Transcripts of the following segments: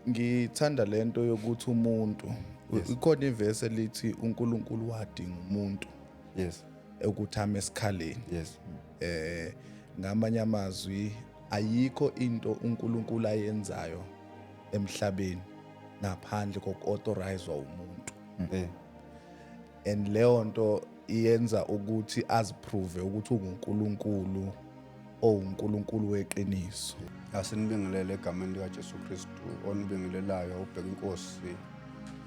Ngithanda lento yokuthi umuntu ikhona ivesi elithi uNkulunkulu wadinga umuntu ukuthi ame esikhaleni. Ngamanye amazwi ayikho into uNkulunkulu ayenzayo emhlabeni ngaphandle kokuauthorizewa umuntu. And leyo nto iyenza ukuthi aziprove ukuthi unguNkulunkulu uNkulunkulu weqiniso. Asinibingelele egameni likaJesu Kristu onibingelelayo ubheka inkosi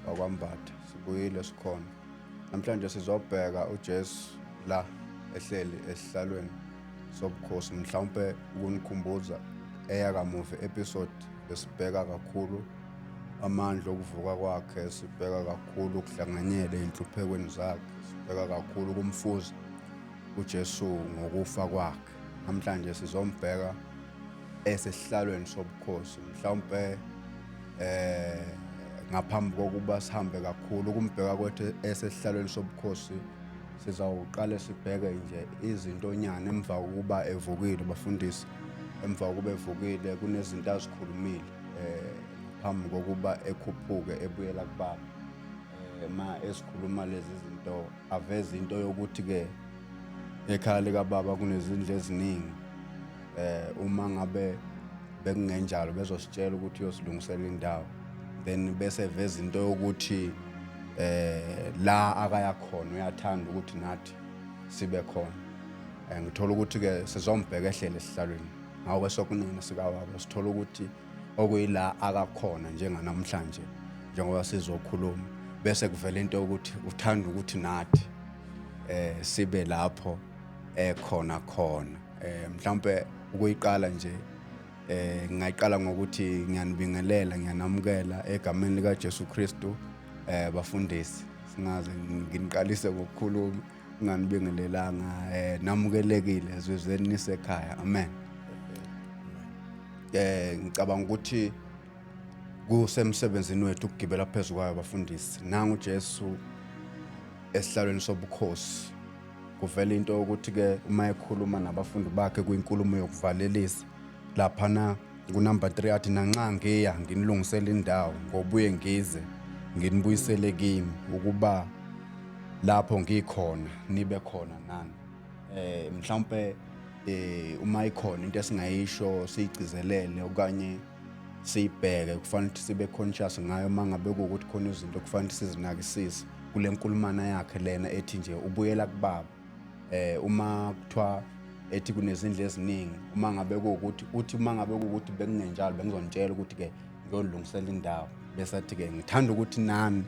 wakwambatha. Sibuyile sikhona. Namhlanje sizobheka uJesu la ehleli esihlalweni sobukhosi, mhlawumbe ukunikhumbuza eyakamuva episode besibheka kakhulu amandla okuvuka kwakhe, sibheka kakhulu ukuhlanganyela enhluphekweni zakhe, sibheka kakhulu kumfuza uJesu ngokufa kwakhe. Namhlanje sizombheka esihlalweni sobukhosi, mhlawumbe ngaphambi kokuba sihambe kakhulu kumbheka kwethu esihlalweni sobukhosi, sizawuqala sibheke nje izinto nyana emva kokuba evukile. Bafundisi, emva kokuba evukile kunezinto azikhulumile phambi kokuba ekhuphuke ebuyela kuBaba. Ma esikhuluma lezi zinto aveza into yokuthi ke ekhaya likaBaba kunezindlu eziningi. Uma ngabe bekungenjalo bezositshela ukuthi uyosilungisela indawo, then bese veza into yokuthi la akaya khona uyathanda ukuthi nathi sibe khona. Ngithola ukuthi ke sizombheka ehlele esihlalweni ngawo kwesokunene sikaBaba, sithola ukuthi okuyila akakhona njenganamhlanje njengoba sizokhuluma, bese kuvela into ukuthi uthanda ukuthi nathi sibe lapho khona. Mhlawumbe ukuyiqala nje ngingayiqala ngokuthi ngiyanibingelela, ngiyanamukela egameni likaJesu Kristu. Bafundisi, singaze nginiqalise ngokukhuluma nginganibingelelanga, namukelekile ezweni nisekhaya. Amen. Ngicabanga ukuthi kusemsebenzini wethu ukugibela phezulu kwayo. Bafundisi, nangu uJesu esihlalweni sobukhosi. Kuvela into ukuthi ke uma ekhuluma nabafundi bakhe kuyinkulumo yokuvalelisa. Laphana kunumber 3 athi nanxa ngiya nginilungisela indawo ngobuye ngize nginibuyisele kimi ukuba lapho ngikhona nibe khona nani. Mhlawumbe uma ikhona into esingayisho siyigcizelele okanye siyibheke, kufanele ukuthi sibe conscious ngayo mangabe ukuthi khona izinto kufanele sizinakisise kule nkulumana yakhe lena ethi nje ubuyela kuBaba. Uma kuthiwa ethi kunezindlu eziningi, uma ngabe ukuthi uthi uma ngabe ukuthi bekungenjalo bengizonitshela ukuthi ke ngiyolungisela indawo, bese athi ke ngithanda ukuthi nami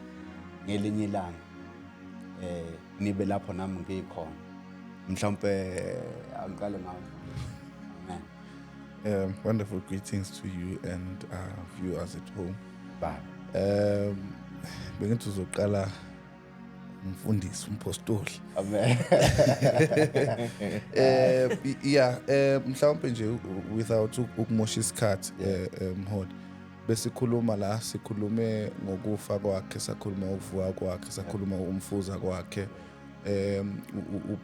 ngelinye ilanga nibe lapho nami ngikhona. Mhlawumbe angiqale ngawo. Amen. Wonderful greetings to you and viewers at home. Baba. Bengithi uzoqala umfundisi umpostoli. Amen. Mhlawumbe nje without ukumosha isikhathi mholi besikhuluma la, sikhulume ngokufa kwakhe, sakhuluma ukuvuka kwakhe, sakhuluma umfuza kwakhe.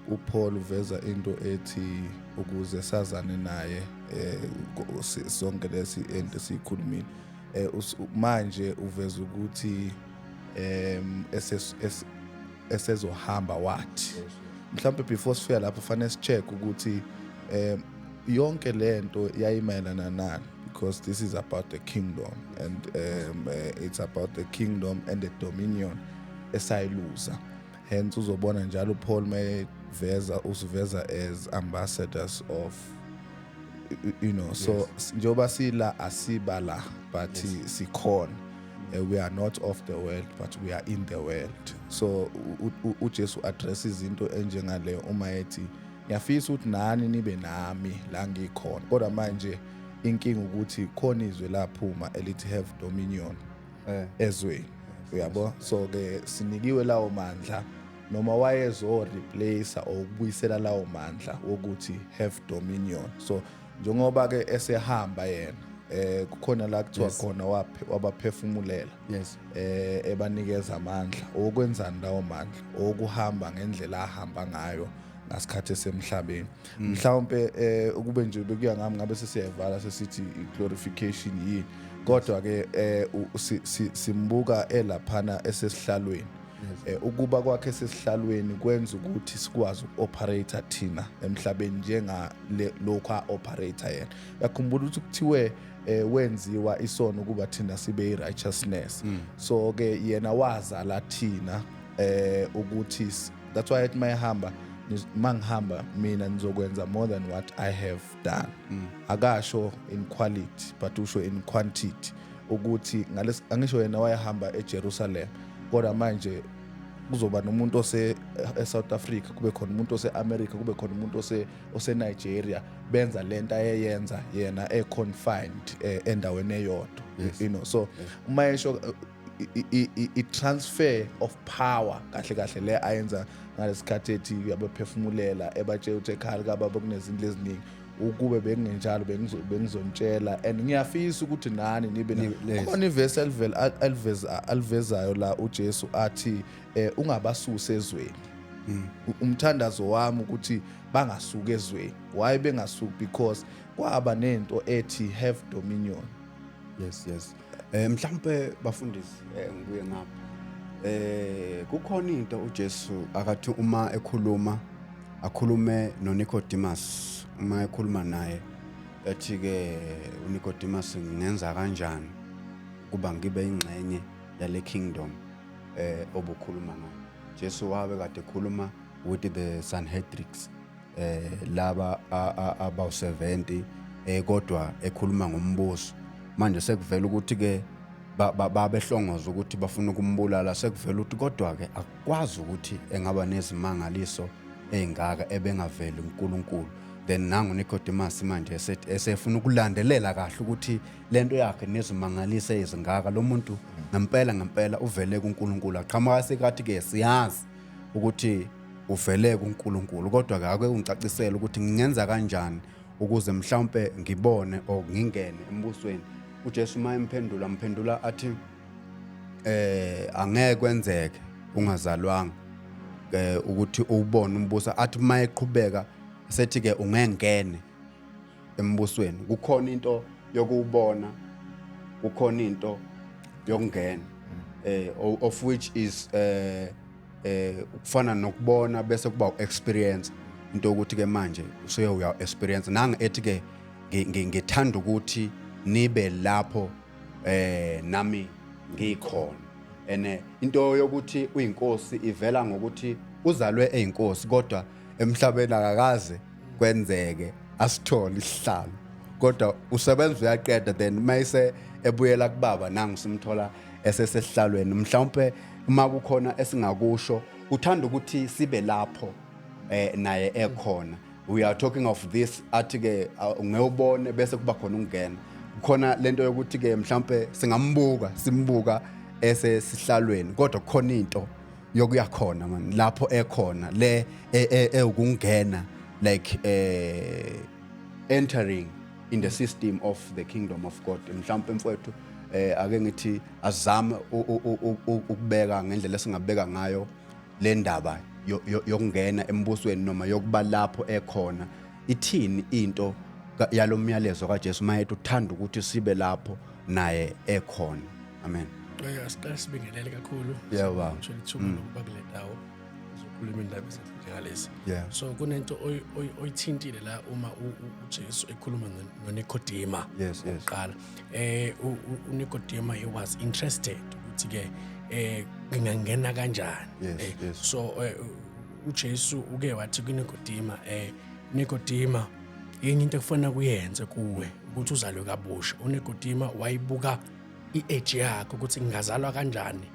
uPaul uveza into ethi ukuze sazane naye sonke lesi ento sikhulumile. Manje uveza ukuthi esezohamba wathi. Mhlawumbe before sifika lapho fanele sicheck ukuthi yonke lento yayimayelana nani, because this is about the kingdom and it's about the kingdom and the dominion esayiluza. Hence uzobona njalo Paul mayeveza usiveza as ambassadors of, you know, yes. So njoba sila asibala but yes. Sikhona. We are not of the world but we are in the world. So uJesu addresses izinto enjengale uma ethi ngiyafisa ukuthi nani nibe nami la ngikhona. Kodwa manje inkinga ukuthi khona izwe laphuma elithi have dominion ezweni. Uyabo? So ke sinikiwe lawo mandla noma wayezo replace or ukubuyisela lawo mandla wokuthi have dominion. So njengoba ke esehamba yena kukhona la kuthiwa khona wabaphefumulela, ebanikeza amandla okwenzani lawo mandla okuhamba ngendlela ahamba ngayo ngasikhathi esemhlabeni mhlawumbe ukube nje bekuya ngami ngabe sesiyavala sesithi glorification yini kodwa ke simbuka elaphana esesihlalweni ukuba kwakhe esesihlalweni kwenza ukuthi sikwazi ukuoperate thina emhlabeni njenga lokho operator yena yakhumbula ukuthi kuthiwe wenziwa isono kuba thina sibe i-righteousness so ke yena wazala thina ukuthi that's why at mangihamba mina nizokwenza more than what I have done akasho in quality but usho in quantity ukuthi angisho yena wayehamba eJerusalem kodwa manje kuzoba nomuntu eSouth Africa kube khona umuntu ose-America kube khona umuntu ose-Nigeria benza lento ayeyenza yena confined endaweni eyodwa you know so uma esho i-transfer of power kahle le ayenza ngalesikhathi ethi uyabephefumulela ebatshela ukuthi ekhaya kababa kunezindlu eziningi ukube bengenjalo bengizontshela and ngiyafisa ukuthi nani nibe khona iverse alivezayo la uJesu athi ungabasusa ezweni umthandazo wami ukuthi bangasuka ezweni why bengasuki because kwaba nento ethi have dominion yes mhlawumbe bafundisi ngibuye ngapha kukhona into uJesu akathi uma akhulume noNicodemus uma ekhuluma naye ethi ke uNicodemus ngenza kanjani kuba ngibe ingxenye yale kingdom obukhuluma ngayo Jesu wabe kade ekhuluma with the Sanhedrins laba abawu70 kodwa ekhuluma ngombuso manje sekuvela ukuthi ke babehlongoza ukuthi bafuna ukumbulala sekuvela ukuthi kodwa ke akwazi ukuthi engaba nezimangaliso ezingaka ebengaveli uNkulunkulu then nangu Nicodemus manje esefuna ukulandelela kahle ukuthi lento yakhe nezimangaliso ezingaka lo muntu ngempela uvele kuNkulunkulu aqhamuka sekathi ke siyazi ukuthi uvele kuNkulunkulu kodwa ke ake ungicacisele ukuthi ngingenza kanjani ukuze mhlawumbe ngibone or ngingene embusweni uJesu mphendula athi angeke kwenzeke ungazalwanga ukuthi ubone umbuso athi mayeqhubeka sethi ke ungengene embusweni kukhona into yokuwubona kukhona into yokungena of which is ukufana nokubona bese kuba experience into ukuthi ke manje usuye uya experience nanga ethi ke ngithanda ukuthi nibe lapho nami ngikhona ene into yokuthi uyinkosi ivela ngokuthi uzalwe eyinkosi kodwa emhlabeni akakaze kwenzeke asithole isihlalo kodwa usebenza uyaqeda then mayise ebuyela kubaba nangu simthola esesehlalweni mhlawumbe uma kukhona esingakusho uthanda ukuthi sibe lapho naye ekhona we are talking of this athi ke ungewubone bese kuba khona ukungena khona lento yokuthi ke mhlawumbe simbuka esesihlalweni kodwa khona into yokuya khona man lapho ekhona le ukungena like entering in the system of the kingdom of God mhlawumbe mfowethu ake ngithi azame ukubeka ngendlela esingabeka ngayo le ndaba yokungena embusweni noma yokuba lapho ekhona ithini into yalomyalezo kaJesu mayethi uthanda ukuthi sibe lapho naye ekhona amen Siqala sibingelele kakhulu yebo ngithola ithuba lokuba kule ndawo uzokhuluma indaba ezinjengalezi so kunento oyithintile la uma uJesu ekhuluma noNicodemus yes uqala uNicodemus he was interested ukuthi ke ngingangena kanjani so uJesu uke wathi kuNicodemus Nicodemus yenye into ekufana kuyenze kuwe ukuthi uzalwe kabusha uNicodemus wayibuka i-age yakho ukuthi ngingazalwa kanjani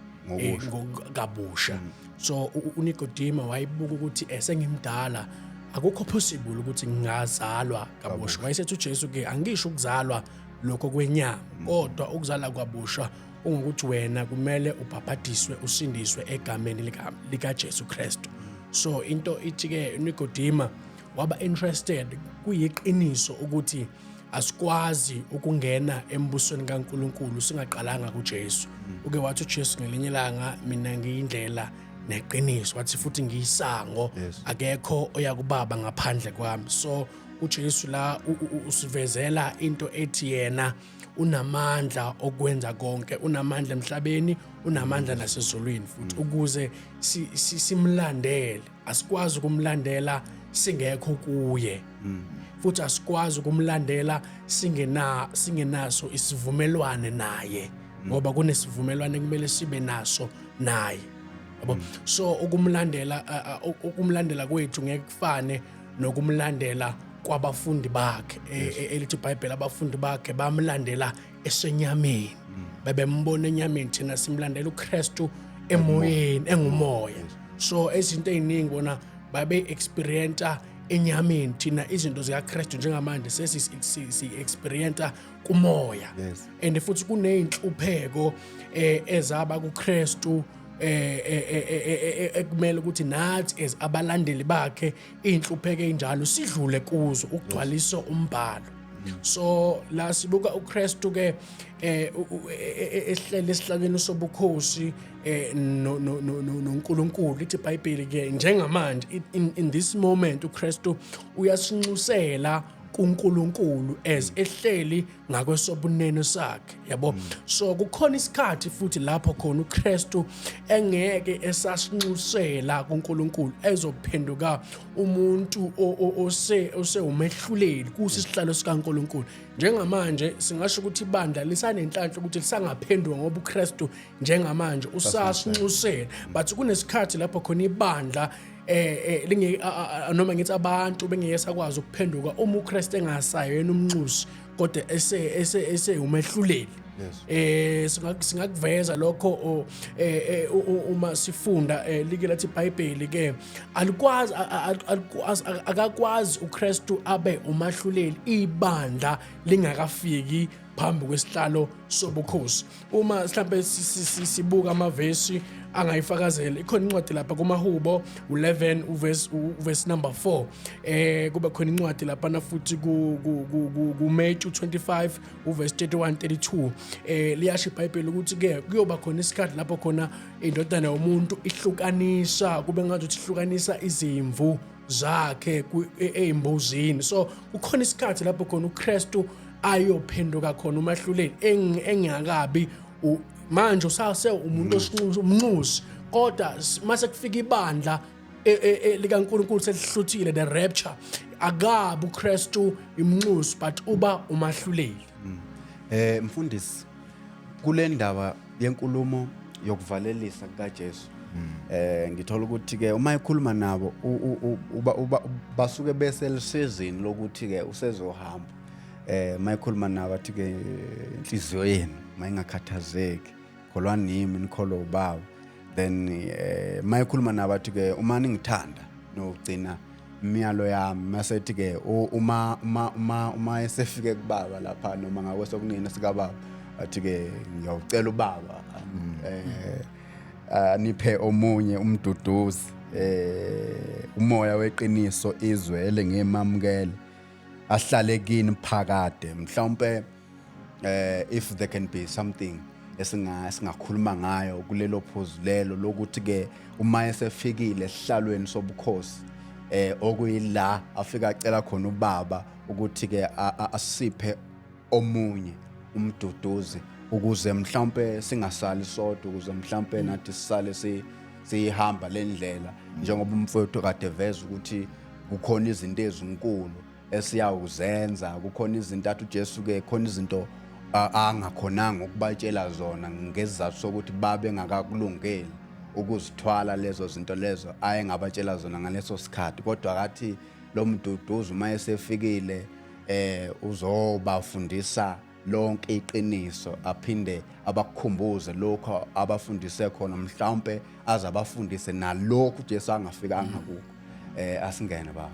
kabusha so uNicodemus wayibuka ukuthi sengimdala akukho possible ukuthi ngingazalwa kabusha wayesethi uJesu ke angisho ukuzalwa lokho kwenyama kodwa ukuzala kwabusha ungukuthi wena kumele ubhabhadiswe usindiswe egameni likaJesu Kristu so into ithi ke uNicodemus waba interested kuyiqiniso ukuthi asikwazi ukungena embusweni kaNkuluNkulu singaqalanga kuJesu uke wathi uJesu ngelinye ilanga mina ngiyindlela neqiniso wathi futhi ngiyisango akekho oya kubaba ngaphandle kwami. So uJesu la usivezela into ethi yena unamandla okwenza konke, unamandla emhlabeni, unamandla nasezulwini futhi ukuze simlandele. Asikwazi ukumlandela singekho kuye, futhi asikwazi ukumlandela singenaso isivumelwane naye, ngoba kunesivumelwane kumele sibe naso naye, yabo. So ukumlandela kwethu ngeke kufane nokumlandela kwabafundi bakhe. Elithi iBhayibheli abafundi bakhe bamlandela esenyameni, bebembona enyameni, thina simlandela uKristu emoyeni, engumoya. So izinto eziningi bona babe experience enyameni, thina izinto zikaKristu njengamanje sesi-experience kumoya. And futhi kuneyinhlupheko ezaba kuKristu ekumele ukuthi nathi as abalandeli bakhe inhlupheko enjalo sidlule kuzo ukugcwalisa umbhalo. So la sibuka uKristu ke ehlele esihlalweni sobukhosi noNkulunkulu. Lithi iBhayibheli ke njengamanje in this moment uKristu uyasinxusela kuNkulunkulu as ehleli ngakwesobunene sakhe, yabo. So kukhona isikhathi futhi lapho khona uKristu engeke esasinxusela kuNkulunkulu, ezophenduka umuntu ose umehluleli kusi isihlalo sikaNkulunkulu. Njengamanje singasho ukuthi ibandla lisanenhlanhla ukuthi lisangaphenduka ngoba uKristu njengamanje usasinxusela, but kunesikhathi lapho khona ibandla noma ngithi abantu bengeke sakwazi ukuphenduka uma uKristu engasayo yena umnxusi kodwa ese umehluleli. Singakuveza lokho uma sifunda like lathi iBhayibheli ke akakwazi uKristu abe umahluleli ibandla lingakafiki phambi kwesihlalo sobukhosi. Uma mhlambe sibuka amavesi angayifakazela, ikhona incwadi lapha kumaHubo 11 uverse number 4, kuba khona incwadi lapha na futhi kuMatthew 25 uverse 31-32. Liyasho iBhayibheli ukuthi ke kuyoba khona isikhathi lapho khona indodana yomuntu ihlukanisa, kube ngathi ihlukanisa izimvu zakhe ezimbuzini. So ukhona isikhathi lapho khona uKristu ayophenduka khona umahluleli engakabi manje usase umuntu omnxusi, kodwa mase kufika ibandla likaNkulunkulu selihluthile, the rapture, akabi uKristu imnxusi but uba umahluleli. Mfundisi, kule ndaba yenkulumo yokuvalelisa kaJesu, ngithola ukuthi ke uma ekhuluma nabo basuke beselisezini lokuthi ke usezohamba. Mayikhuluma nabo athi ke inhliziyo yenu mayingakhathazeki, kholwani yimi nikholo ubaba. Then mayikhuluma nabo athi ke uma ningithanda nogcina imiyalo yami, masethi ke uma esefike kubaba lapha noma ngakwesokunene sikababa athi ke ngiyawucela ubaba niphe omunye umduduzi, umoya weqiniso izwele ngemamukele ahlale kini phakade. Mhlawumbe if there can be something esingakhuluma ngayo kulelo phuzu lelo lokuthi ke uma esefikile esihlalweni sobukhosi okuyila afika acela khona ubaba ukuthi ke asiphe omunye umduduzi ukuze mhlawumbe singasali sodwa, ukuze mhlawumbe nathi sisale sihamba lendlela njengoba umfowethu kade veza ukuthi kukhona izinto ezinkulu esiyawuzenza, kukhona izinto athi uJesu ke khona izinto angakhonanga ukubatshela zona ngesizathu sokuthi babe ngakakulungeli ukuzithwala lezo zinto lezo ayengabatshela zona ngaleso sikhathi. Kodwa akathi lo mduduzi uma esefikile uzobafundisa lonke iqiniso, aphinde abakukhumbuze lokho abafundise khona, mhlawumbe azabafundise nalokho uJesu angafikanga kuko. Asingene baba.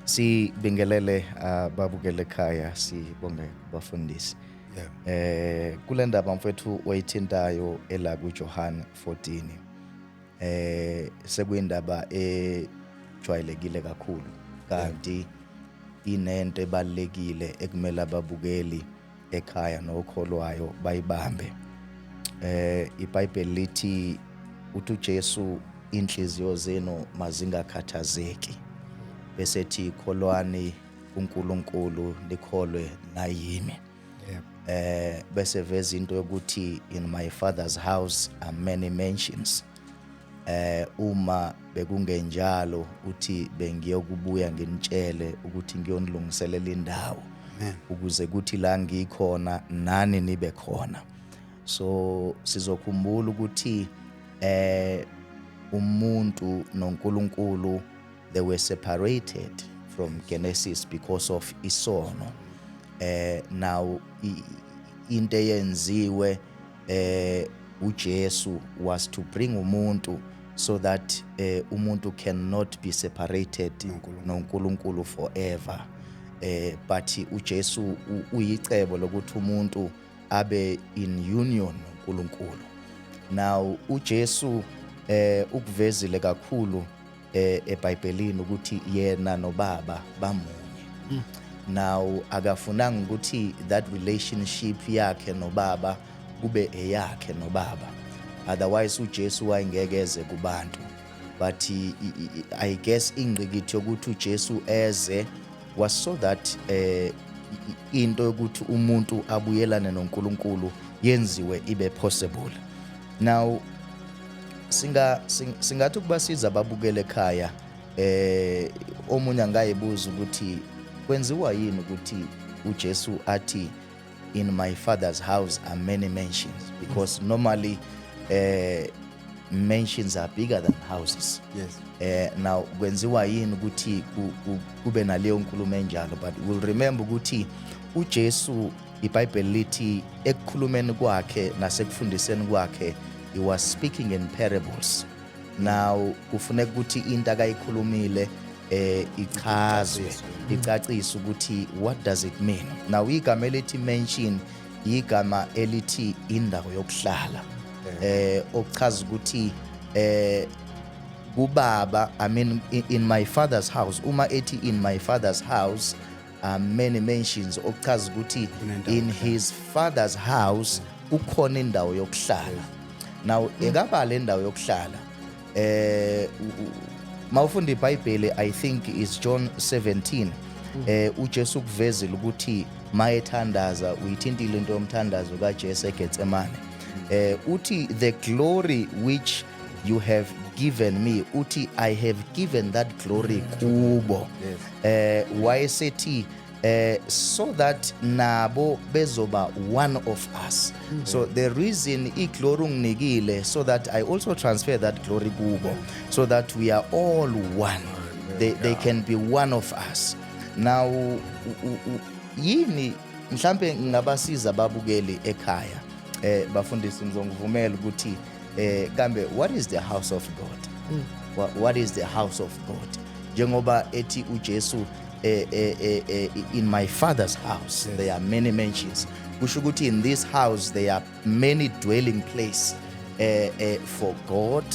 Sibingelele babukele ekhaya, sibonge bafundisi. Kule ndaba mfethu oyithintayo ela kuJohn 14 sekuyindaba ejwayelekile kakhulu, kanti inento ebalekile ekumele ababukeli ekhaya nokholwayo bayibambe. iBhayibheli lithi uthi uJesu inhliziyo zenu mazingakhathazeki bese thi kholwani uNkulunkulu likholwe nayimi. Bese veza into yokuthi in my father's house are many mansions. Uma bekungenjalo uthi bengiyokubuya nginitshele ukuthi ngiyonilungiselela indawo ukuze kuthi la ngikhona nani nibe khona. So sizokhumbula ukuthi umuntu noNkulunkulu they were separated from Genesis because of isono. Now into eyenziwe uJesu was to bring umuntu so that umuntu cannot be separated noNkulunkulu forever. But uJesu uyicebo lokuthi umuntu abe in union noNkulunkulu. Now uJesu ukuvezile kakhulu eBhayibhelini ukuthi yena noBaba bamunye. Now akafunanga ukuthi that relationship yakhe noBaba kube eyakhe noBaba. Otherwise uJesu wayengekeze kubantu. But I guess ingqikithi yokuthi uJesu eze was so that into yokuthi umuntu abuyelane noNkulunkulu yenziwe ibe possible. Now singathi kubasiza ababukele ekhaya omunye angayibuza ukuthi kwenziwa yini ukuthi uJesu athi in my father's house are many mansions, because normally mansions are bigger than houses. Yes. Now kwenziwa yini ukuthi kube naleyo nkulumo enjalo, but we'll remember ukuthi uJesu iBhayibheli lithi ekukhulumeni kwakhe nasekufundiseni kwakhe he was speaking in parables. Now kufuneka ukuthi into akayikhulumile ichazwe icacise ukuthi what does it mean. Now igama elithi mention igama elithi indawo yokuhlala okuchaza ukuthi kubaba, I mean in my father's house. Uma ethi in my father's house many mansions okuchaza ukuthi in his father's house ukhona indawo yokuhlala. Now ekaba le ndawo yokuhlala mawufunda iBhayibheli I think is John 17 uJesu kuvezile ukuthi mayethandaza uyithintile into yomthandazo kaJesu eGetsemane. Uthi the glory which you have given me, uthi I have given that glory kubo. Wayesethi so that nabo bezoba one of us. So the reason iglory unginikile so that I also transfer that glory kubo, so that we are all one. They can be one of us. Now yini mhlambe ngingabasiza ababukeli ekhaya bafundisi ngizongivumela ukuthi kambe what is the house of God? What is the house of God? Njengoba ethi uJesu in my father's house there are many mansions. Kusho ukuthi in this house there are many dwelling place for God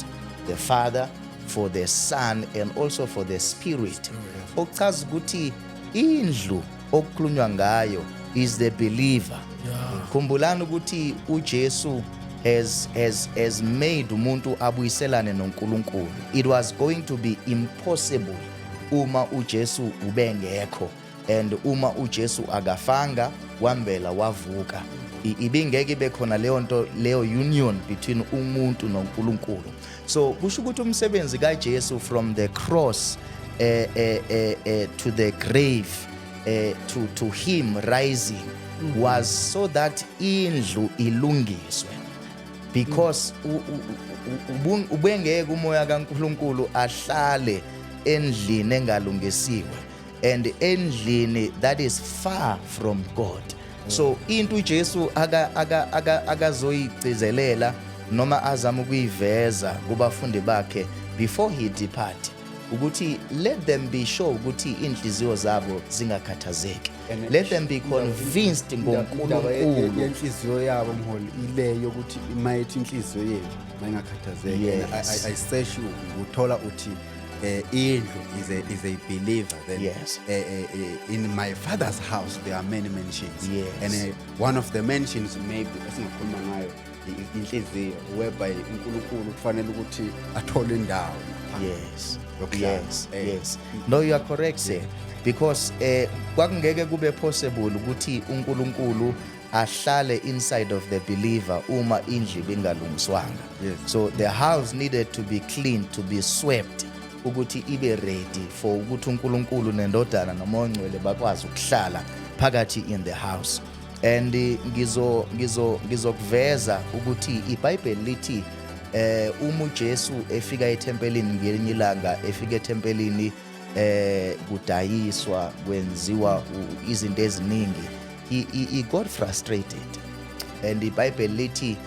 the Father, for the Son, and also for the Spirit. Okuchaza ukuthi indlu okukhulunywa ngayo is the believer. Khumbulani ukuthi uJesu has made umuntu abuyiselane noNkulunkulu. It was going to be impossible uma uJesu ubengekho, and uma uJesu akafanga wambela wavuka ibingeke ibe khona leyo union between umuntu noNkulunkulu. So kusho ukuthi umsebenzi kaJesu from the cross to the grave to him rising was so that indlu ilungiswe, because ubengeke umoya kaNkulunkulu ahlale endlini engalungisiwe, and endlini that is far from God. So into uJesu akazoyigcizelela noma azama ukuyiveza kubafundi bakhe before he depart ukuthi let them be sure ukuthi inhliziyo zabo zingakhathazeki. Let them be convinced ngoNkulunkulu. Inhliziyo yabo mholi ile yokuthi mayithi inhliziyo yenu mayingakhathazeki. I say you uthola uthi indlu is a believer. Then Yes. In my father's house there are many mansions. Yes. And one of the mansions maybe esingakhuluma ngayo inhliziyo whereby uNkulunkulu kufanele ukuthi athole indawo. Yes. Yokuhlala. Yes. No, you are correct, sir. Because kwakungeke kube possible ukuthi uNkulunkulu ahlale inside of the believer uma indlu bengalungiswanga. Yes. So the house needed to be cleaned, to be swept ukuthi ibe ready for ukuthi uNkulunkulu nendodana nomoya ongcwele bakwazi ukuhlala phakathi in the house. And ngizokuveza ukuthi iBhayibheli lithi uma uJesu efika ethempelini ngelinye ilanga efika ethempelini kudayiswa kwenziwa izinto eziningi, he got frustrated, and iBhayibheli lithi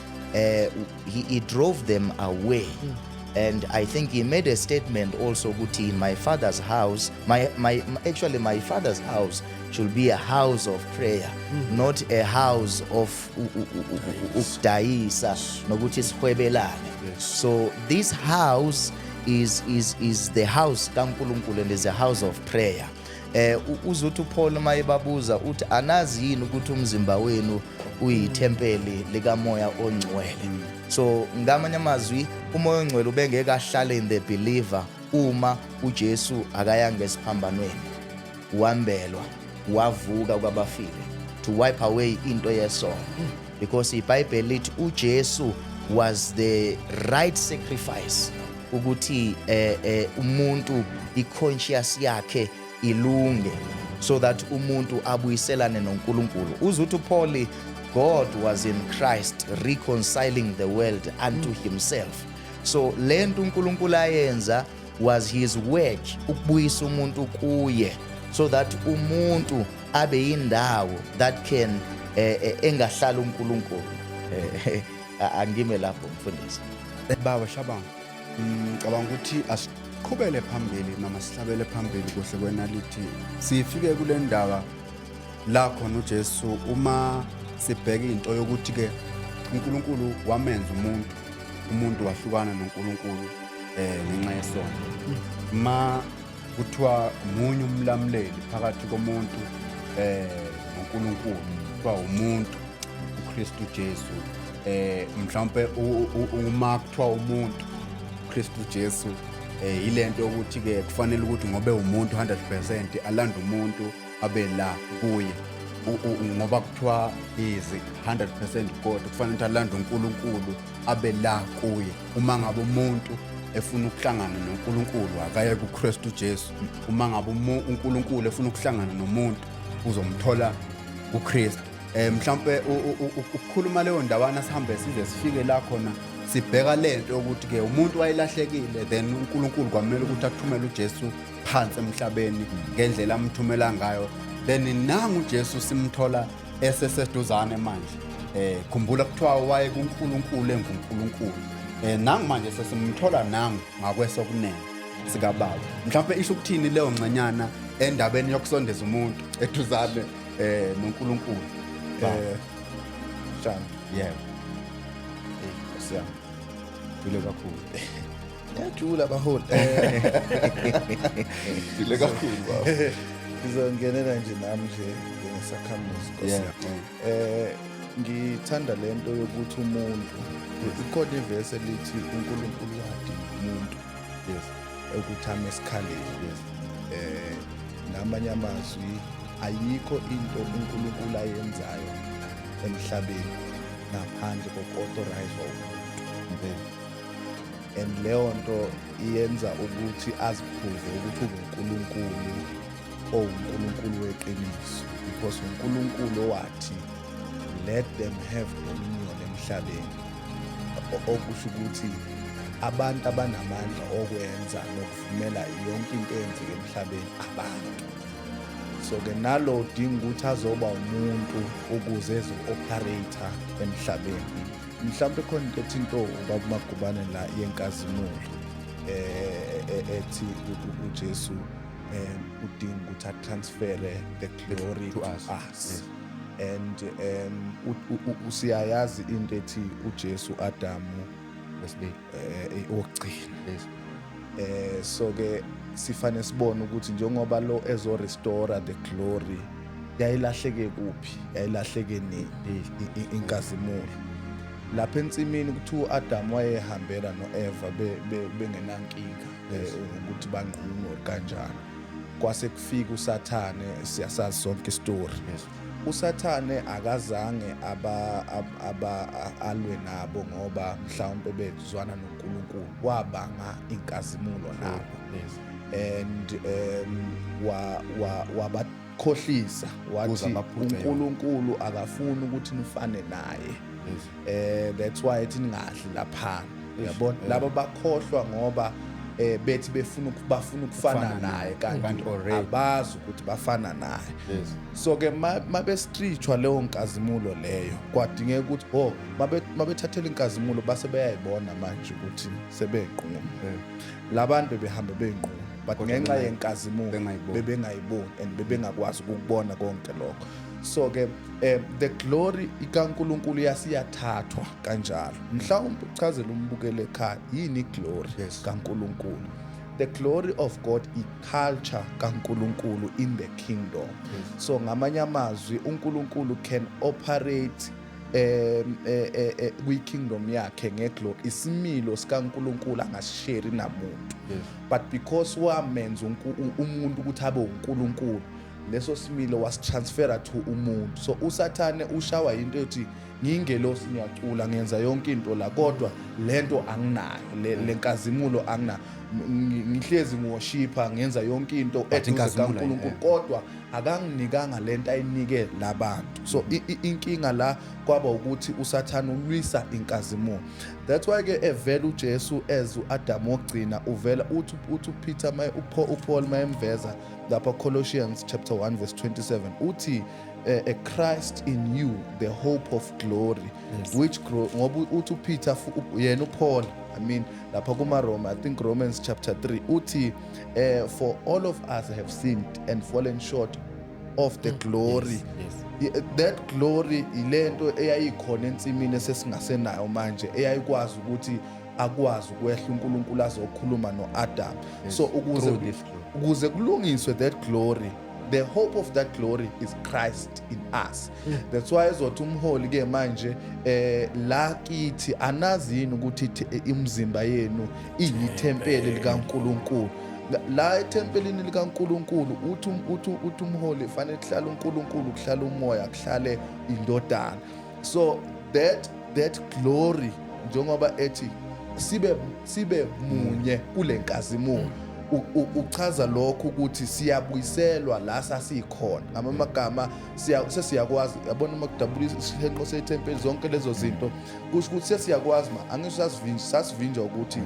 he drove them away. And I think he made a statement also ukuthi in my father's house, my father's house should be a house of prayer, not a house of ukudayisa nokuthi sihwebelane. So this house is the house kaNkulunkulu, and is a house of prayer. Uzuthi Paul mayebabuza uthi anazi yini ukuthi umzimba wenu uyithempeli likamoya ongcwele. So ngamanye amazwi umoya ongcwele ubengeke ahlale in the believer uma uJesu akayanga esiphambanweni, wambelwa, wavuka kwabafile to wipe away into yesono, because iBhayibheli lithi uJesu was the right sacrifice ukuthi umuntu i-conscious yakhe ilunge, so that umuntu abuyiselane noNkulunkulu. Uzuthi Paul, God was in Christ reconciling the world unto himself. So lento uNkulunkulu ayenza was his work ukubuyisa umuntu kuye, so that umuntu abe indawo that can engahlala uNkulunkulu. Angime lapho mfundisi. Baba Shabang, ngicabanga ukuthi asiqhubele phambili noma sihlabele phambili kuhle kwenalithi sifike kule ndawo la khona uJesu uma sibheka into yokuthi ke uNkulunkulu wamenza umuntu wahlukana noNkulunkulu ngenxa yesono. Ma kuthiwa munye umlamleli phakathi komuntu noNkulunkulu, kuthiwa umuntu uKristu Jesu. Mhlawumbe uma kuthiwa umuntu uKristu Jesu ilento ukuthi ke kufanele ukuthi ngobe umuntu 100% alanda umuntu abe la kuye, ngoba kuthiwa is 100% God, kufanele ukuthi alanda uNkulunkulu abe la kuye. Uma ngabe umuntu efuna ukuhlangana noNkulunkulu akaye kuKristu Jesu. Uma ngabe uNkulunkulu efuna ukuhlangana nomuntu uzomthola kuKristu. Mhlawumbe ukukhuluma leyo ndawana sihambe size sifike la khona sibheka lento ukuthi ke umuntu wayilahlekile, then uNkulunkulu kwamele ukuthi athumele uJesu phansi emhlabeni ngendlela amthumela ngayo. Then nangu uJesu simthola eseseduzane manje. Khumbula kuthiwa waye kuNkulunkulu enguNkulunkulu. Nangu manje sesimthola nangu ngakwesokunene sikaBaba. Mhlawumbe isho ukuthini leyo ngcenyana endabeni yokusondeza umuntu eduzane noNkulunkulu? Shan. Yeah. Siyam. Dile kakhulu. Ngiyajula baholi. Dile kakhulu baba. Ngizongenela nje nami nje ngesakhamuzi Nkosi. Ngithanda lento yokuthi umuntu ikhona ivesi elithi uNkulunkulu wadinga umuntu. Yes. Ukuthi ame esikhaleni. Yes. Ngamanye amazwi ayikho into uNkulunkulu ayenzayo emhlabeni ngaphandle kokuauthorize umuntu. And leyo nto iyenza ukuthi aziprove ukuthi uNkulunkulu uNkulunkulu weqiniso, because uNkulunkulu wathi let them have dominion emhlabeni, okusho ukuthi abantu abanamandla okwenza nokuvumela yonke into eyenzeka emhlabeni abantu. So ke nalo udinga ukuthi azoba umuntu ukuze ezi-operator emhlabeni. Mhlawumbe khona into ethi into ubaba uMagubane la yenkazimulo ethi uJesu udinga ukuthi atransfere the glory to us. Yes. And usiyayazi into ethi uJesu Adamu okugcina. Yes. So ke sifane sibone ukuthi njengoba lo restore the glory yayilahleke kuphi, yayilahleke inkazimulo. lapha ensimini kuthiwa uAdam wayehambela noEva bengenankinga ukuthi banqunywe kanjani. Kwase kufika uSathane, siyasazi sonke istory. uSathane akazange alwe nabo ngoba mhlawumbe bezwana noNkulunkulu, wabanga inkazimulo nabo. And wabakhohlisa wathi uNkulunkulu akafuni ukuthi nifane naye. That's why ethi ningadli laphana. Yabona laba bakhohlwa ngoba bethi bafuna ukufana naye kanti abazi ukuthi bafana naye. So ke mabe strichwa leyo nkazimulo leyo, kwadingeka ukuthi mabethathela inkazimulo base beyayibona manje ukuthi sebeqhuma. Labantu behamba beyinquma but ngenxa yenkazimulo bebengayiboni and bebengakwazi ukubona konke lokho. So ke the glory ikaNkulunkulu yasiyathathwa kanjalo. Mhlawumbe uchazela umbukele ekhaya yini glory kaNkulunkulu. The glory of God culture kaNkulunkulu in the kingdom. So ngamanye amazwi uNkulunkulu can operate kwi kingdom yakhe ngeglory. Isimilo sikaNkulunkulu angashare namuntu. But because wamenza umuntu ukuthi abe uNkulunkulu, leso similo was transferred to umuntu. So uSathane ushawa into ethi ngingelosi ngiyacula ngenza yonke into la kodwa lento anginayo lenkazimulo angina ngihlezi ngiworshipa ngenza yonke into eduze kaNkulunkulu kodwa akanginikanga lento ayinike labantu. So inkinga la kwaba ukuthi uSathane ulwisa inkazimulo. That's why ke evela uJesu as uAdam wogcina uvela uthi Peter uPaul mayemveza lapha Colossians chapter 1 verse 27 uthi a Christ in you, the hope of glory, which ngoba uthi Peter yena uPaul, I mean lapha kumaRoma, I think Romans chapter 3 uthi for all of us have sinned and fallen short of the glory. That glory ilento eyayikhona ensimini esesingasenayo manje eyayikwazi ukuthi akwazi ukwehla uNkulunkulu azokhuluma noAdam. So ukuze kulungiswe that glory, the hope of that glory is Christ in us. That's why ezothi umholi ke manje la kithi anazini ukuthi imizimba yenu iyithempeli likaNkulunkulu. La etempelini likaNkulunkulu uthi umholi fanele kuhlala uNkulunkulu, kuhlala umoya, kuhlale indodana. So that glory njengoba ethi sibe munye kule nkazimulo uchaza lokho ukuthi siyabuyiselwa la sasikhona. Ngamagama sesiyakwazi yabona makudabula isihenqo setempeli zonke lezo zinto kusho ukuthi sesiyakwazi angisho sasivinja ukuthi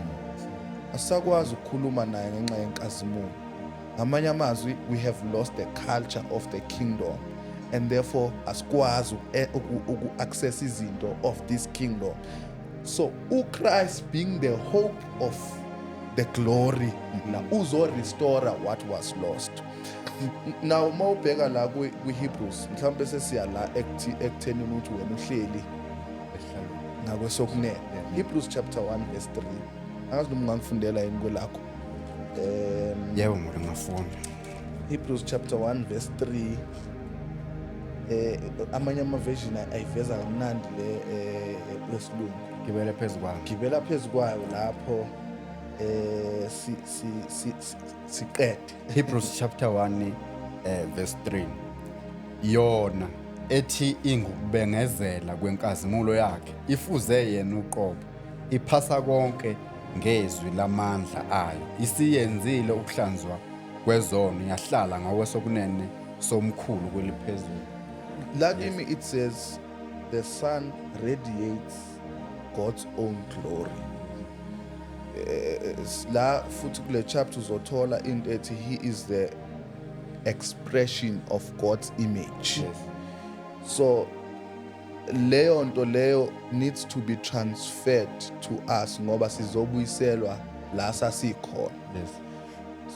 asakwazi ukukhuluma naye ngenxa yenkazimulo. Ngamanye amazwi we have lost the culture of the kingdom and therefore asikwazi uku-access izinto of this kingdom. So uChrist being the hope of the glory na uzo restore what was lost. Now mawubheka la kwi-Hebrews mhlawumbe sesiya la ekutheni ukuthi wena uhleli ngakwesokunene. Hebrews chapter 1 verse 3 angazi noma ungangifundela yini kwelakho. Yebo ngifunda. Hebrews chapter 1 verse 3 amanye ama-version ayiveza kamnandi lesilungu. Gibela phezu kwayo lapho siqede. Hebrews chapter 1 verse 3 yona ethi ingukubengezela kwenkazimulo yakhe ifuze yena uqobo iphasa konke ngezwi lamandla ayo isiyenzile ukuhlanzwa kwezono yahlala ngakwesokunene somkhulu kweliphezulu. Lakini it says the sun radiates God's own glory. La futhi kule chapter uzothola into ethi he is the expression of God's image. So leyo nto leyo needs to be transferred to us ngoba sizobuyiselwa la sasikhona.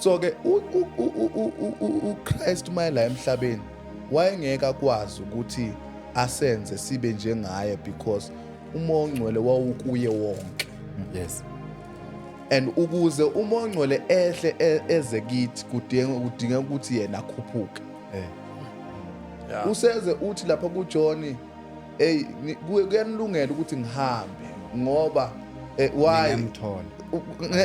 So ke uChrist mayela emhlabeni wayengeka akwazi ukuthi asenze sibe njengaye because umoya ongcwele wawukuye wonke. And ukuze umoya ongcwele ehle eze kithi kudinga ukuthi yena akhuphuke. Useze uthi lapha kuJohn kuyanilungela ukuthi ngihambe ngoba why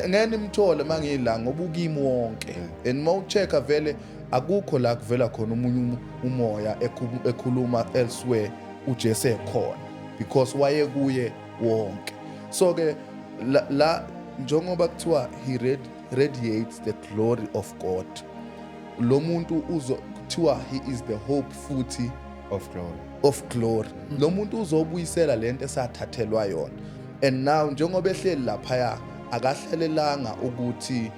ngene imthole mangila ngoba ukimi wonke and mawuchecka vele akukho la kuvela khona umunye umoya ekhuluma elsewhere uJesu ekhona because waye kuye wonke. So ke la njengoba kuthiwa he radiates the glory of God, lo muntu uzothiwa he is the hope futhi of glory. Lo muntu uzobuyisela lento esathathelwa yona. And now njengoba ehleli lapha akahlalelanga ukuthi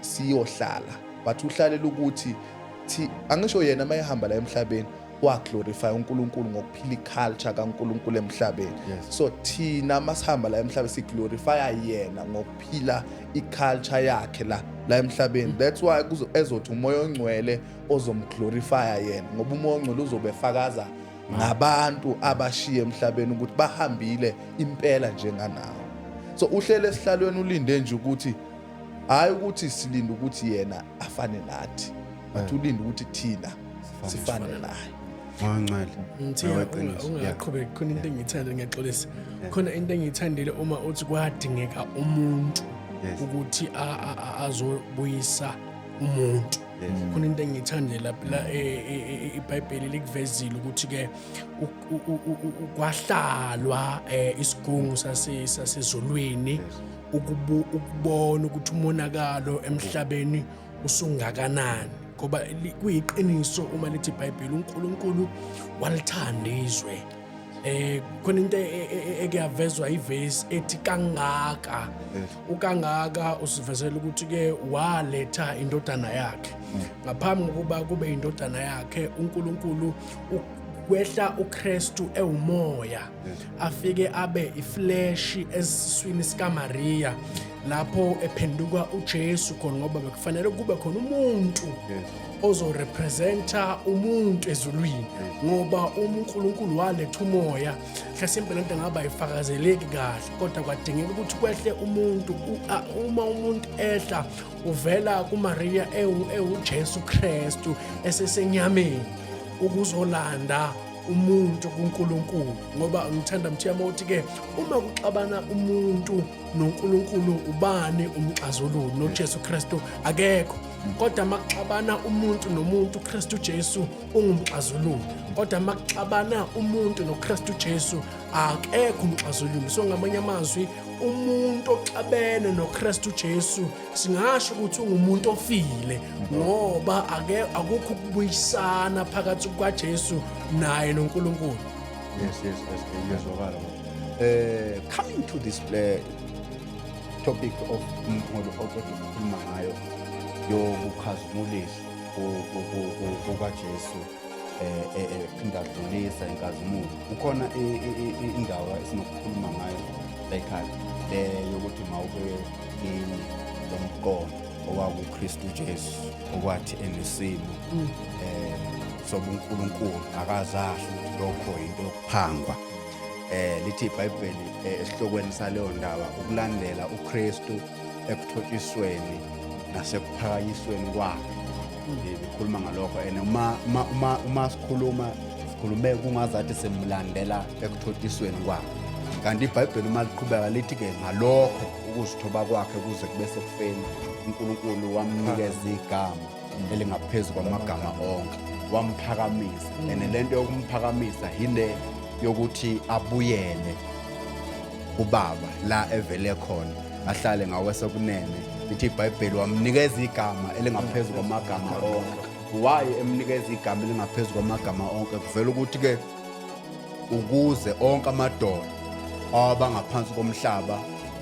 siyohlala, but uhlalela ukuthi angisho yena mayehamba la emhlabeni wa glorify uNkulunkulu ngokuphila iculture kaNkulunkulu emhlabeni. So thina masihamba la emhlabeni si glorify yena ngokuphila iculture yakhe la emhlabeni. That's why ezothi umoya ongcwele ozomglorify yena ngoba umoya ongcwele uzobefakaza ngabantu abashiye emhlabeni ukuthi bahambile impela njenganawo. So uhlele esihlalweni ulinde nje ukuthi hayi ukuthi silinde ukuthi yena afane nathi, but ulinde ukuthi thina sifane naye. Ungaqhubeki khona into engiyithanda ngiyaxolisa. Khona into engiyithandile uma uthi kwadingeka umuntu ukuthi azobuyisa umuntu. Khona into engiyithandile lapha iBhayibheli likuvezile ukuthi ke kwahlalwa isigungu sasezulwini ukubona ukuthi umonakalo emhlabeni usungakanani. Ngoba kuyiqiniso uma lithi iBhayibheli uNkulunkulu walithanda izwe. Khona into ekuyavezwa ivesi ethi kangaka. Ukangaka usivezela ukuthi ke waletha indodana yakhe. Ngaphambi kokuba kube indodana yakhe uNkulunkulu kwehla uKristu ewumoya afike abe iflesh esiswini sikaMaria lapho ephenduka uJesu khona ngoba bekufanele kube khona umuntu ozorepresenta umuntu ezulwini ngoba uNkulunkulu waletha umoya mhlasimpe lento ngaba ifakazeleki kahle kodwa kwadingeka ukuthi kwehle umuntu uma umuntu ehla uvela kuMaria ewuJesu Kristu esesenyameni ukuzolanda umuntu kuNkulunkulu ngoba ngithanda mthiyama uthi ke uma kuxabana umuntu noNkulunkulu ubani umxazululo noJesu Kristu akekho kodwa makuxabana umuntu nomuntu uKristu Jesu ungumxazululo kodwa makuxabana umuntu noKristu Jesu akekho umxazululo. So ngamanye amazwi umuntu oxabene noKristu Jesu singasho ukuthi ungumuntu ofile ngoba akukho ukubuyisana phakathi kukaJesu naye noNkulunkulu. Yes, ngiyazwakala. Coming to this topic of umholo okukhuluma ngayo yokukhazimulisa kukaJesu ephinda adlulisa inkazimulo. Ukhona indawo esinokukhuluma ngayo ekhaya yokuthi mawube lomqondo owakuKristu Jesu okwathi enesimo sobuNkulunkulu akazahle lokho into yokuphangwa. Lithi iBhayibheli esihlokweni saleyo ndaba ukulandela uKristu ekuthotshisweni nasekuphakanyisweni kwakhe. Likhuluma ngalokho uma sikhulume kungazathi semlandela ekuthotshisweni kwakhe. Kanti iBhayibheli uma liqhubeka lithi ke ngalokho ukuzithoba kwakhe kuze kube sekufeni uNkulunkulu wamnikeza igama elingaphezulu kwamagama onke wamphakamisa. And lento yokumphakamisa yile yokuthi abuyele kuBaba la evele khona ahlale ngawesokunene. Lithi iBhayibheli wamnikeza igama elingaphezulu kwamagama onke. Why emnikeza igama elingaphezulu kwamagama onke? Kuvela ukuthi ke ukuze onke amadoda abangaphansi komhlaba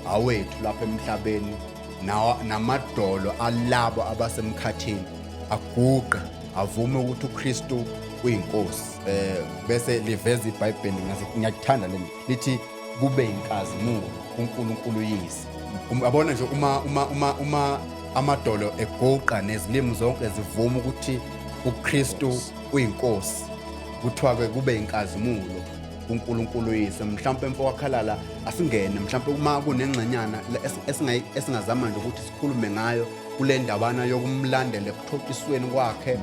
awethu lapha emhlabeni namadolo alabo abasemkhathini aguqa avume ukuthi uKristu uyinkosi. Bese liveza iBhayibheli ngiyakuthanda lento lithi kube inkazimulo uNkulunkulu uyise. Uyabona nje uma amadolo eguqa nezilimi zonke zivuma ukuthi uKristu uyinkosi kuthiwa ke kube inkazimulo uNkulunkulu uyise. Mhlawumbe emfowakhalala asingene mhlawumbe uma kunengxenyana esingazama nje ukuthi sikhulume ngayo kule ndabana yokumlandela ekuthotshisweni kwakhe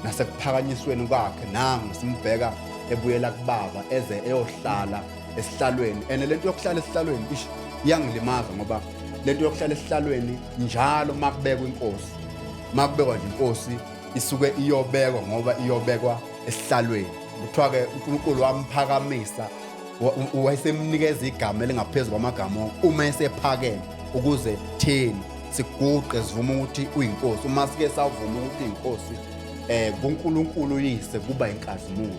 nasekuphakanyisweni kwakhe. Nangu simbheka ebuyela kubaba eze eyohlala esihlalweni and lento yokuhlala esihlalweni iyangilimaza ngoba lento yokuhlala esihlalweni njalo makubekwa inkosi makubekwa nje inkosi isuke iyobekwa ngoba iyobekwa esihlalweni kuthiwa ke uNkulunkulu wamphakamisa wayesemnikeza igama elingaphezulu kwamagama uma esephakeme ukuze thina siguqe sivuma ukuthi uyinkosi uma sike savuma ukuthi inkosi kuNkulunkulu uyise kuba inkazimulo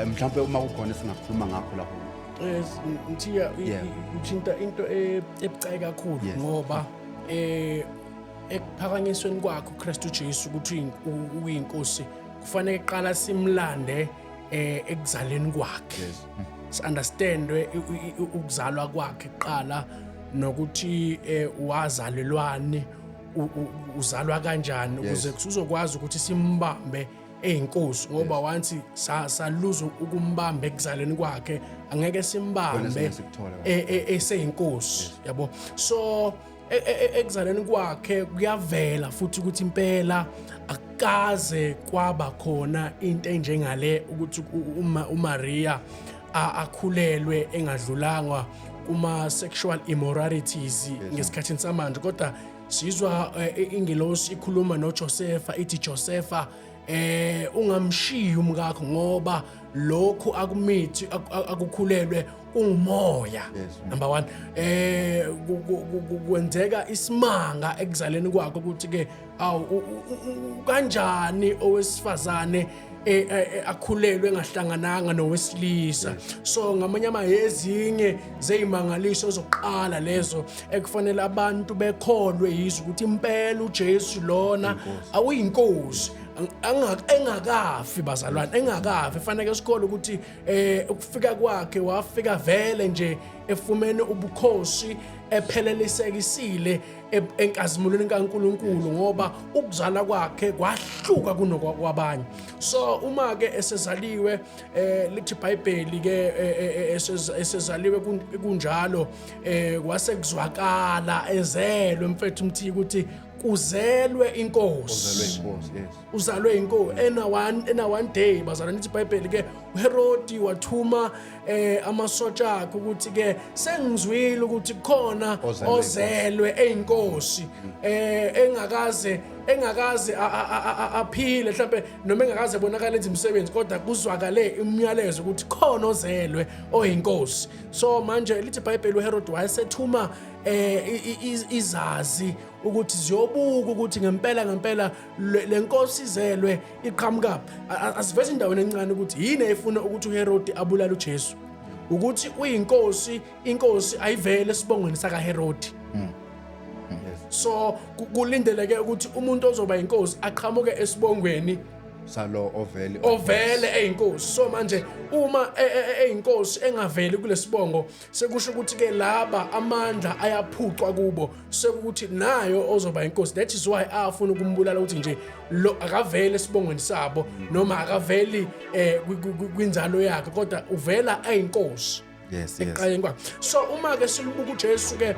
mhlawumbe uma kukhona singakhuluma ngakho lapho Mthiya uthinta into ebucayi kakhulu ngoba ekuphakanyisweni kwakho uKristu Jesu ukuthi uyinkosi kufanele qala simlande ekuzaleni kwakhe understandwe ukuzalwa kwakhe qala nokuthi wazalelwani uzalwa kanjani ukuze kusuzokwazi ukuthi simbambe eyinkosi ngoba once saluza ukumbamba ekuzaleni kwakhe angeke simbambe eseyinkosi yabo so ekuzaleni kwakhe kuyavela futhi ukuthi impela akaze kwaba khona into enjengale ukuthi uMaria akhulelwe engadlulanga kuma sexual immoralities ngesikhathini samanje kodwa sizwa ingelosi ikhuluma noJosepha ithi Josepha ungamshiyi umkakho ngoba lokhu akumithi akukhulelwe ungumoya number 1 kwenzeka isimanga ekuzaleni kwakho ukuthi ke kanjani owesifazane akhulelwe engahlangananga nowesilisa so ngamanye amayezinye zeyimangaliso zokuqala lezo ekufanele abantu bekholwe yizo ukuthi impela uJesu lona awuyinkosi engakafi bazalwane engakafi fanele sikole ukuthi ukufika kwakhe wafika vele nje efumene ubukhosi ephelelisekisile enkazimulweni kaNkuluNkulu ngoba ukuzala kwakhe kwahluka kunokwabanye so uma ke esezaliwe lithi iBhayibheli ke esezaliwe kunjalo kwasekuzwakala ezelwe mfethu Mthiya ukuthi kuzelwe inkosi uzalwe inkosi ena one day bazalwane lithi iBhayibheli ke uHerodi wathuma amasotsha akhe ukuthi ke sengizwile ukuthi khona ozelwe eyinkosi engakaze aphile mhlawumbe noma engakaze bonakala enza imisebenzi kodwa kuzwakale imiyalezo ukuthi khona ozelwe oyinkosi so manje lithi iBhayibheli uHerodi wayesethuma izazi ukuthi ziyobuka ukuthi ngempela lenkosi izelwe iqhamuka asiveze indawo encane ukuthi yini efuna ukuthi uHerodi abulale uJesu ukuthi uyinkosi inkosi ayivele esibongweni sakaHerodi so kulindeleke ukuthi umuntu ozoba inkosi aqhamuke esibongweni salo ovele eyinkosi so manje uma eyinkosi engaveli kulesibongo sekusho ukuthi ke laba amandla ayaphucwa kubo sekuthi nayo ozoba inkosi that is why afuna ukumbulala ukuthi nje lo akavele esibongweni sabo noma akaveli kwinzalo yakhe kodwa uvela eyinkosi eqaleni kwakhe so uma ke silubuka uJesu ke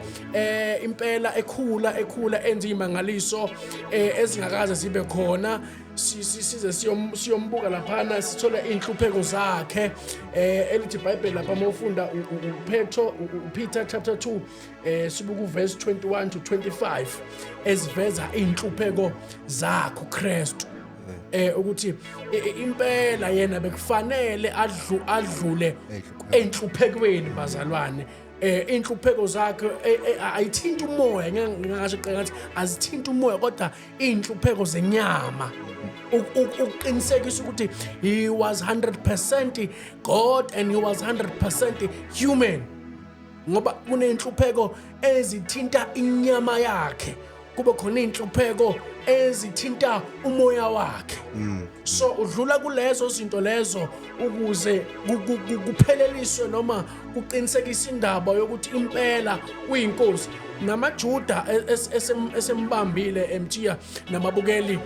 impela ekhula enza imangaliso ezingakaze zibe khona size siyombuka laphana sithola inhlupheko zakhe elithi iBhayibheli lapha mawufunda uPeter chapter 2 sibuka uverse 21 to 25 eziveza inhlupheko zakhe uKristu ukuthi impela yena bekufanele adlule enhluphekweni bazalwane inhlupheko zakhe ayithinta umoya ngingasho ngathi azithinta umoya kodwa inhlupheko zenyama uqinisekisa ukuthi he was 100% God and he was 100% human ngoba kunenhlupheko ezithinta inyama yakhe kube khona inhlupheko ezithinta umoya wakhe so udlula kulezo zinto lezo ukuze kupheleliswe noma kuqinisekisa indaba yokuthi impela uyinkosi namaJuda esembambile eMthiya namabukeli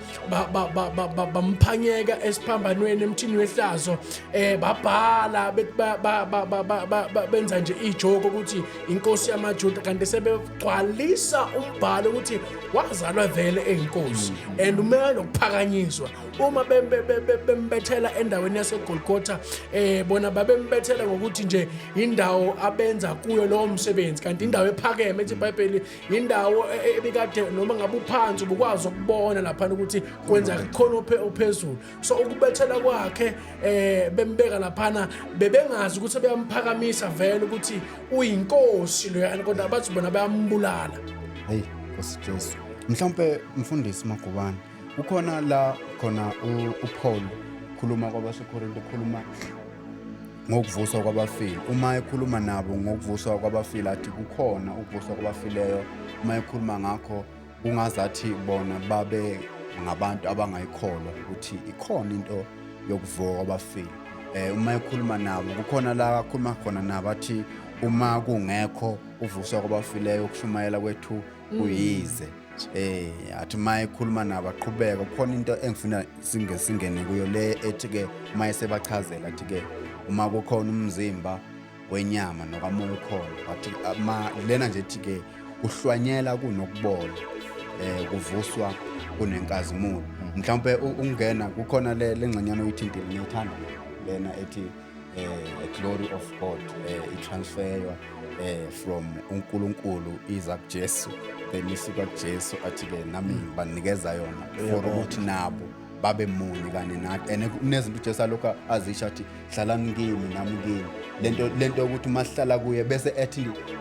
bamphanyeka esiphambanweni emthini wehlazo babhala benza nje ijoke ukuthi inkosi yamaJuda kanti sebegcwalisa umbhalo ukuthi wazalwa vele eyinkosi and umele ukuphakanyiswa uma bembethela endaweni yaseGolgotha bona babembethela ngokuthi nje indawo abenza kuyo lowo msebenzi kanti indawo ephakeme ethi iBhayibheli indawo ebikade noma ngabe uphansi ubukwazi ukubona lapha ukuthi kwenza khona ophezulu so ukubethela kwakhe bembeka lapha bebengazi ukuthi beyamphakamisa vele ukuthi uyinkosi loyana kodwa bathi bona bayambulala. Hey Nkosi Jesu. Mhlawumbe mfundisi Magubane ukhona la khona uPaul khuluma kwabaseKorinte khuluma ngokuvuswa kwabafile. Uma ekhuluma nabo ngokuvuswa kwabafile athi kukhona ukuvuswa kwabafileyo. Uma ekhuluma ngakho ungazathi bona babe ngabantu abangayikholwa ukuthi ikhona into yokuvuka kwabafile. Uma ekhuluma nabo kukhona la akhuluma khona nabo athi uma kungekho uvuswa kwabafileyo ukushumayela kwethu kuyize. Athi uma ekhuluma nabo aqhubeka kukhona into engifuna singene kuyo le ethi ke uma esebachazela athi ke uma kukhona umzimba wenyama nokamoya ukhona athi lena nje ethi ke kuhlwanyela kunokubola kuvuswa kunenkazimulo. Mhlawumbe ungena kukhona lengxenyana oyithintile ngiyithanda lena ethi a glory of God itransferwa from uNkulunkulu iza kuJesu belisuka kuJesu athi ke nami banikeza yona for ukuthi nabo babe munye kanye nathi and kunezinto uJesu lokho azisho athi hlalani kimi nami kimi lento ukuthi masihlala kuye bese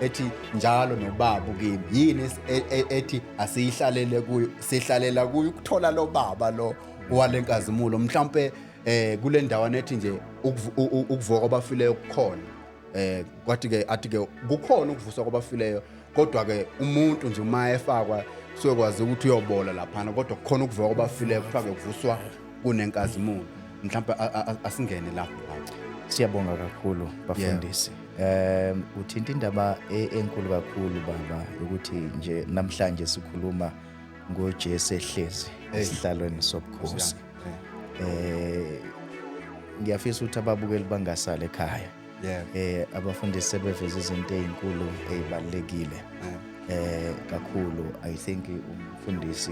ethi njalo nobaba kimi yini ethi asihlalele kuyo sihlalela kuyo ukuthola lo baba lo walenkazimulo. Mhlawumbe kule ndawo nethi nje ukuvuka kwabafileyo kukhona kwathi ke athi ke kukhona ukuvuswa kwabafileyo kodwa ke umuntu nje uma efakwa sokwazi ukuthi uyobola lapha kodwa kukhona ukuvuka kwabafileyo kufake kuvuswa kunenkazimulo. Mhlawumbe asingene lapho. Siyabonga kakhulu bafundisi. Uthinta indaba enkulu kakhulu baba ukuthi nje namhlanje sikhuluma ngoJesu ehlezi esihlalweni sobukhosi. Ngiyafisa ukuthi ababukeli bangasala ekhaya. Abafundisi sebeveza izinto ezinkulu ezibalekile. Kakhulu I think umfundisi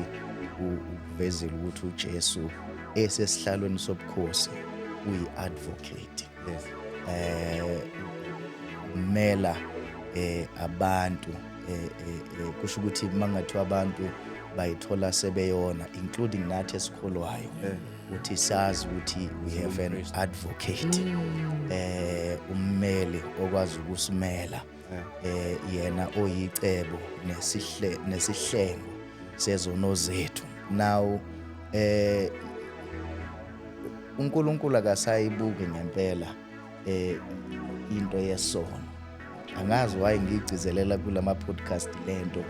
uvezile ukuthi uJesu esesihlalweni sobukhosi uyi-advocate. Umela abantu kusho ukuthi mangathiwa abantu bayithola sebeyona including nathi esikholwayo uthi sazi ukuthi we have an advocate ummeli okwazi ukusimela yena oyicebo nesihlengo sezono zethu. Now uNkulunkulu akasayibuki ngempela into yesono. Angazi why ngigcizelela kulama podcast lento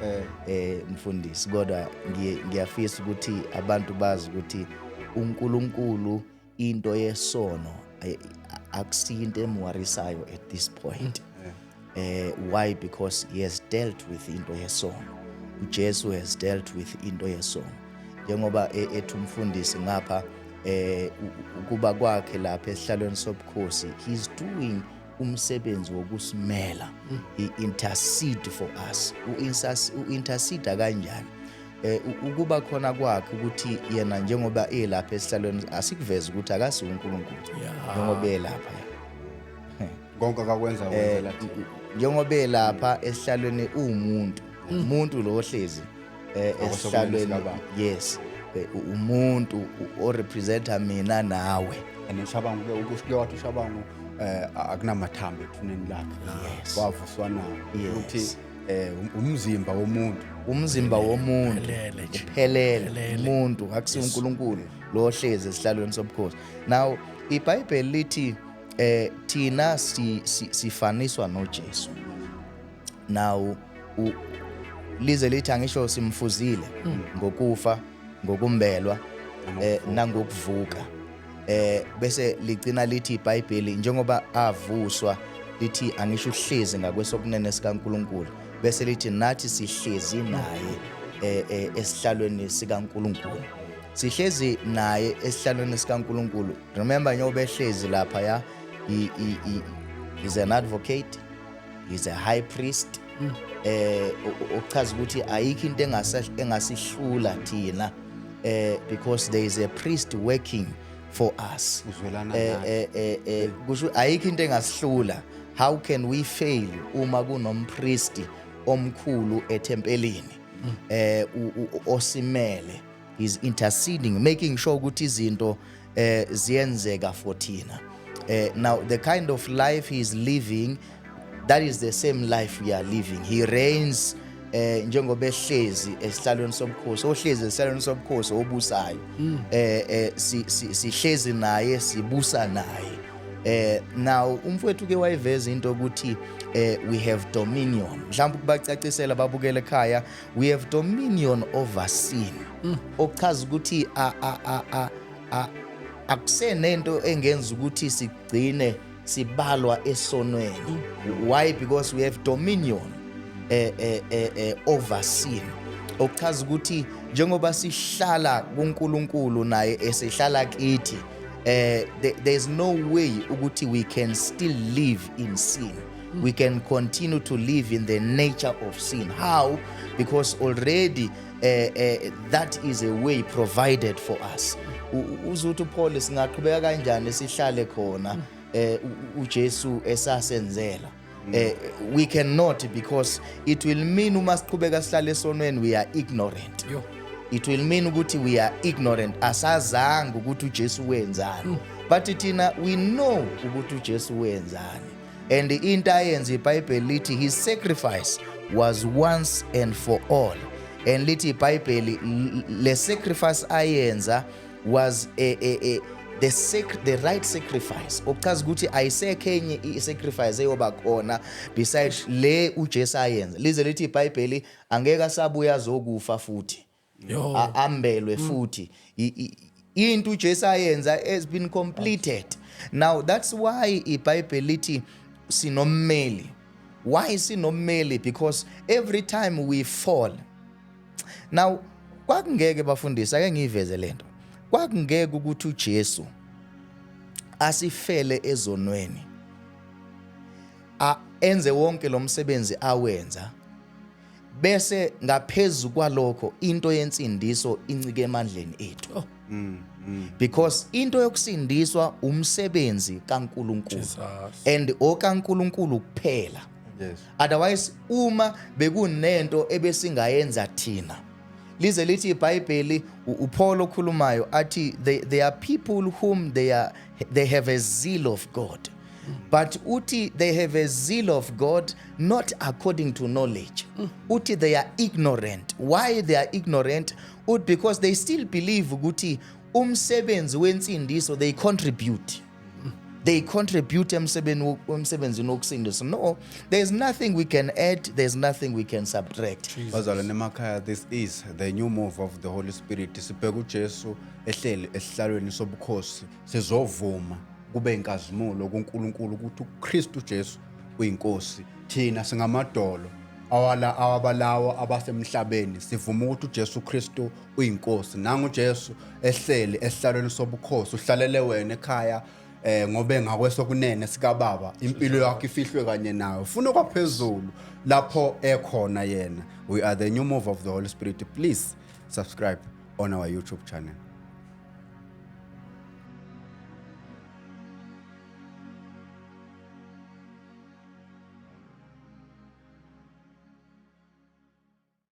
mfundisi kodwa ngiyafisa ukuthi abantu bazi ukuthi uNkulunkulu into yesono akusinto emwarisayo at this point. Why? Because he has dealt with into yesono. uJesu has dealt with into yesono. Njengoba ethi umfundisi ngapha ukuba kwakhe lapha esihlalweni sobukhosi he's doing umsebenzi wokusimela. He intercede for us. U-intercede kanjani? Ukuba khona kwakhe ukuthi yena njengoba elapha esihlalweni asikuveza ukuthi akasi uNkulunkulu njengoba elapha. Konke akakwenza wenzela njengoba elapha esihlalweni umuntu lo ohlezi esihlalweni. Yes. Umuntu o representa mina nawe. Anishabangu ke ukusike wathi ushabangu akunamathambo ethuneni lakhe wavuswa nawo ukuthi umzimba womuntu uphelele umuntu akusi uNkulunkulu lo ohlezi esihlalweni sobukhosi. Now iBhayibheli lithi thina sifaniswa noJesu. Now lize lithi angisho simfuzile ngokufa ngokumbelwa nangokuvuka. Bese ligcina lithi iBhayibheli njengoba avuswa lithi angisho uhlezi ngakwesokunene sikaNkulunkulu. Bese lithi nathi sihlezi naye esihlalweni sikaNkulunkulu. Sihlezi naye esihlalweni sikaNkulunkulu. Remember njengoba ehlezi lapha ya is an advocate, is a high priest. Uchaza ukuthi ayikho into engasihlula thina because there is a priest working for us. Uzwelana naye. Kusho ayikho into engasihlula. How can we fail uma kunompristi omkhulu ethempelini osimele is interceding, making sure ukuthi izinto ziyenzeka for thina. Now the kind of life he is living, that is the same life we are living. He reigns njengoba ehlezi esihlalweni sobukhosi, ohlezi esihlalweni sobukhosi obusayo, sihlezi naye, sibusa naye. Now umfowethu ke wayiveza into ukuthi we have dominion. Mhlawumbe kubacacisela babukele ekhaya, we have dominion over sin. Okuchaza ukuthi akusenento engenza ukuthi sigcine sibalwa esonweni. Why? Because we have dominion over sin. Okuchaza ukuthi njengoba sihlala kuNkulunkulu naye esihlala kithi, there's no way ukuthi we can still live in sin. We can continue to live in the nature of sin. How? Because already that is a way provided for us. Uzuthi Paul singaqhubeka kanjani sihlale khona uJesu esasenzela? We cannot, because it will mean uma siqhubeka sihlale esonweni we are ignorant. It will mean ukuthi we are ignorant, asazanga ukuthi uJesu wenzani. But thina we know ukuthi uJesu wenzani. And into ayenza iBhayibheli lithi his sacrifice was once and for all. And lithi iBhayibheli le sacrifice ayenza was the right sacrifice. Okuchaza ukuthi ayisekho enye isacrifice eyoba khona besides le uJesu ayenza. Lize lithi iBhayibheli angeke asabuya zokufa futhi. Ambelwe futhi. Into uJesu ayenza has been completed. Now that's why iBhayibheli lithi sinommeli. Why sinommeli? Because every time we fall. Now kwakungeke bafundisi, ake ngiveze lento. Kwakungeke ukuthi uJesu asifele ezonweni, enze wonke lo msebenzi awenza, bese ngaphezulu kwalokho into yensindiso incike emandleni ethu. Because into yokusindiswa umsebenzi kaNkulunkulu, and okaNkulunkulu kuphela. Yes. Otherwise uma bekunento ebesingayenza thina, lize lithi iBhayibheli uPaul okhulumayo athi there are people whom they have a zeal of God. But uthi they have a zeal of God not according to knowledge. Uthi they are ignorant. Why they are ignorant? Because they still believe ukuthi umsebenzi wensindiso they contribute. They contribute emsebenzini wokusindisa. No, there's nothing we can add, there's nothing we can subtract. Bazalwane emakhaya, this is the new move of the Holy Spirit. Sibheka uJesu ehleli esihlalweni sobukhosi, sizovuma kube inkazimulo kuNkulunkulu ukuthi uKristu Jesu uyinkosi. Thina singamadolo awabalawo abasemhlabeni sivuma ukuthi uJesu Kristu uyinkosi. Nangu uJesu ehleli esihlalweni sobukhosi, uhlalele wena ekhaya ngoba engakwesokunene sika baba, impilo yakho ifihlwe kanye nawe. Ufuna kwaphezulu lapho ekhona yena. We are the new move of the Holy Spirit. Please subscribe on our YouTube channel.